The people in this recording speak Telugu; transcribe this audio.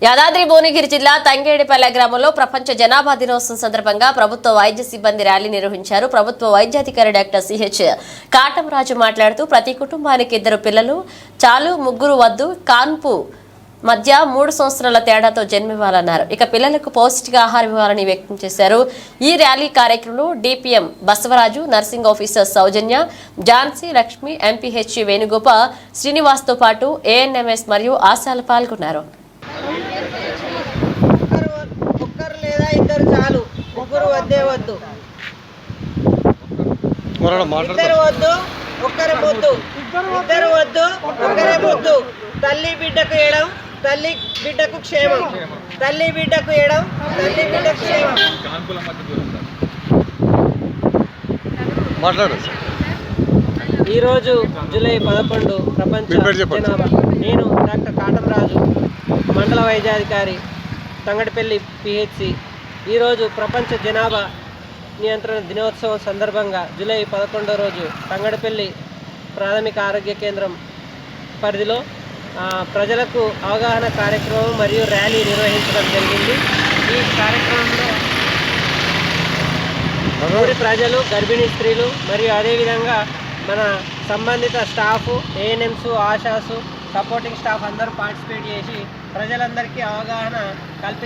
యాదాద్రి భువనగిరి జిల్లా తంగేడిపల్లె గ్రామంలో ప్రపంచ జనాభా దినోత్సవం సందర్భంగా ప్రభుత్వ వైద్య సిబ్బంది ర్యాలీ నిర్వహించారు. ప్రభుత్వ వైద్యాధికారి డాక్టర్ సిహెచ్ కాటమరాజు మాట్లాడుతూ ప్రతి కుటుంబానికి 2 పిల్లలు చాలు, 3 వద్దు, కాన్పు మధ్య 3 సంవత్సరాల తేడాతో జన్మివ్వాలన్నారు. ఇక పిల్లలకు పౌష్టికాహారం ఇవ్వాలని వ్యక్తం చేశారు. ఈ ర్యాలీ కార్యక్రమంలో డిపిఎం బసవరాజు, నర్సింగ్ ఆఫీసర్ సౌజన్య, ఝాన్సీ లక్ష్మి, ఎంపీహెచ్ వేణుగోపాల్, శ్రీనివాస్తో పాటు ఏఎన్ఎంఎస్ మరియు ఆశాలు పాల్గొన్నారు. ఒక్కరు లేదా 2 చాలు, 3 వద్దే వద్దు, 2 వద్దు, ఒక్కరే ముద్దు, 2 వద్దు, ఒక్కరే ముద్దు. తల్లి బిడ్డకు ఎడం, తల్లి బిడ్డకు క్షేమం, తల్లి బిడ్డకు ఎడం, తల్లి బిడ్డకు క్షేమం. ఈరోజు జూలై 11 ప్రపంచ జనాభా. నేను డాక్టర్ కాటమరాజు, మండల వైద్యాధికారి, తంగడిపల్లి పిహెచ్సి. ఈరోజు ప్రపంచ జనాభా నియంత్రణ దినోత్సవం సందర్భంగా జూలై 11 రోజు తంగడిపల్లి ప్రాథమిక ఆరోగ్య కేంద్రం పరిధిలో ప్రజలకు అవగాహన కార్యక్రమం మరియు ర్యాలీ నిర్వహించడం జరిగింది. ఈ కార్యక్రమంలో ఊరి ప్రజలు, గర్భిణీ స్త్రీలు మరియు అదేవిధంగా మన సంబంధిత స్టాఫ్, ఏఎన్ఎంస్, ఆశాసు, సపోర్టింగ్ స్టాఫ్ అందరూ పార్టిసిపేట్ చేసి ప్రజలందరికీ అవగాహన కల్పించారు.